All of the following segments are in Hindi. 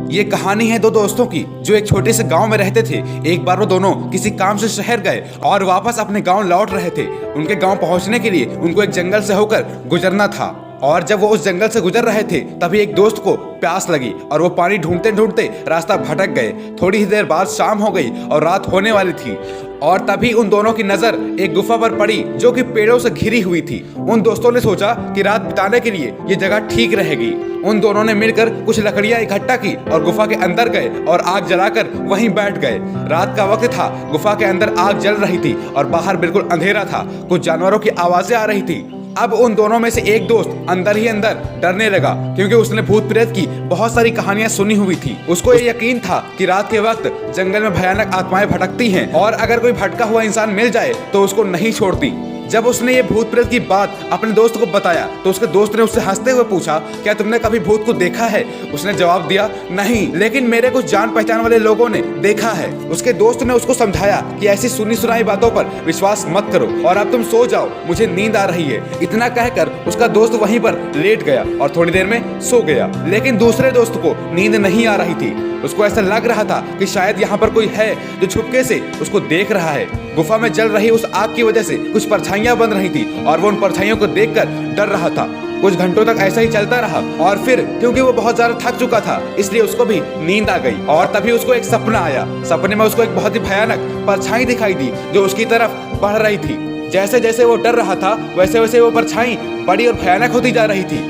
ये कहानी है दो दोस्तों की जो एक छोटे से गांव में रहते थे। एक बार वो दोनों किसी काम से शहर गए और वापस अपने गांव लौट रहे थे। उनके गांव पहुंचने के लिए उनको एक जंगल से होकर गुजरना था और जब वो उस जंगल से गुजर रहे थे तभी एक दोस्त को प्यास लगी और वो पानी ढूंढते ढूंढते रास्ता भटक गए। थोड़ी ही देर बाद शाम हो गई और रात होने वाली थी और तभी उन दोनों की नजर एक गुफा पर पड़ी जो कि पेड़ों से घिरी हुई थी। उन दोस्तों ने सोचा कि रात बिताने के लिए ये जगह ठीक रहेगी। उन दोनों ने मिलकर कुछ लकड़ियां इकट्ठा की और गुफा के अंदर गए और आग जलाकर वहीं बैठ गए। रात का वक्त था, गुफा के अंदर आग जल रही थी और बाहर बिल्कुल अंधेरा था। कुछ जानवरों की आवाजें आ रही थी। अब उन दोनों में से एक दोस्त अंदर ही अंदर डरने लगा क्योंकि उसने भूत प्रेत की बहुत सारी कहानियां सुनी हुई थी। उसको ये यकीन था कि रात के वक्त जंगल में भयानक आत्माएं भटकती हैं और अगर कोई भटका हुआ इंसान मिल जाए तो उसको नहीं छोड़ती। जब उसने ये भूत प्रेत की बात अपने दोस्त को बताया तो उसके दोस्त ने उससे हंसते हुए पूछा, क्या तुमने कभी भूत को देखा है? उसने जवाब दिया, नहीं, लेकिन मेरे कुछ जान पहचान वाले लोगों ने देखा है। उसके दोस्त ने उसको समझाया कि ऐसी सुनी सुनाई बातों पर विश्वास मत करो और अब तुम सो जाओ, मुझे नींद आ रही है। इतना कहकर उसका दोस्त वहीं पर लेट गया और थोड़ी देर में सो गया। लेकिन दूसरे दोस्त को नींद नहीं आ रही थी। उसको ऐसा लग रहा था कि शायद यहाँ पर कोई है जो छुपके से उसको देख रहा है। गुफा में जल रही उस आग की वजह से कुछ परछाइयां बन रही थी और वो उन परछाइयों को देखकर डर रहा था। कुछ घंटों तक ऐसा ही चलता रहा और फिर क्योंकि वो बहुत ज्यादा थक चुका था इसलिए उसको भी नींद आ गई और तभी उसको एक सपना आया। सपने में उसको एक बहुत ही भयानक परछाई दिखाई दी जो उसकी तरफ बढ़ रही थी। जैसे जैसे वो डर रहा था वैसे वैसे वो परछाई बड़ी और भयानक होती जा रही थी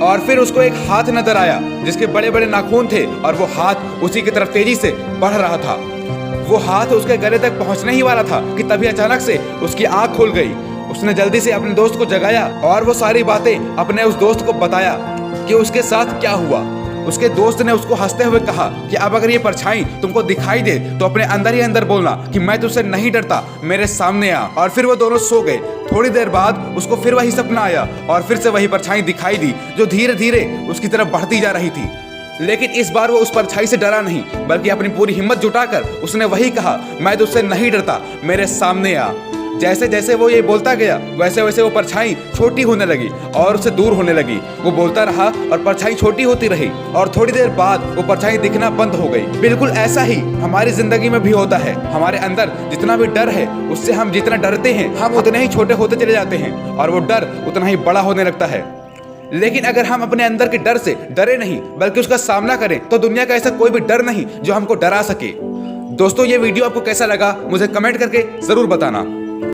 और फिर उसको एक हाथ नजर आया जिसके बड़े बड़े नाखून थे और वो हाथ उसी की तरफ तेजी से बढ़ रहा था। वो हाथ उसके गले तक पहुंचने ही वाला था कि तभी अचानक से उसकी आंख खुल गई। उसने जल्दी से अपने दोस्त को जगाया और वो सारी बातें अपने उस दोस्त को बताया कि उसके साथ क्या हुआ। उसके दोस्त ने उसको हंसते हुए कहा कि अब अगर ये परछाई तुमको दिखाई दे तो अपने अंदर ही अंदर बोलना कि मैं तुझसे नहीं डरता, मेरे सामने आ। और फिर वो दोनों सो गए। थोड़ी देर बाद उसको फिर वही सपना आया और फिर से वही परछाई दिखाई दी जो धीरे धीरे उसकी तरफ बढ़ती जा रही थी। लेकिन इस बार वो उस परछाई से डरा नहीं बल्कि अपनी पूरी हिम्मत जुटाकर उसने वही कहा, मैं तुझसे नहीं डरता, मेरे सामने आ। जैसे जैसे वो ये बोलता गया वैसे वैसे वो परछाई छोटी होने लगी और उससे दूर होने लगी। वो बोलता रहा और परछाई छोटी होती रही और थोड़ी देर बाद वो परछाई दिखना बंद हो गई। बिल्कुल ऐसा ही हमारी जिंदगी में भी होता है। हमारे अंदर जितना भी डर है उससे हम जितना डरते हैं हम उतने ही छोटे होते चले जाते हैं और वो डर उतना ही बड़ा होने लगता है। लेकिन अगर हम अपने अंदर के डर से डरे नहीं बल्कि उसका सामना करें तो दुनिया का ऐसा कोई भी डर नहीं जो हमको डरा सके। दोस्तों, ये वीडियो आपको कैसा लगा मुझे कमेंट करके जरूर बताना।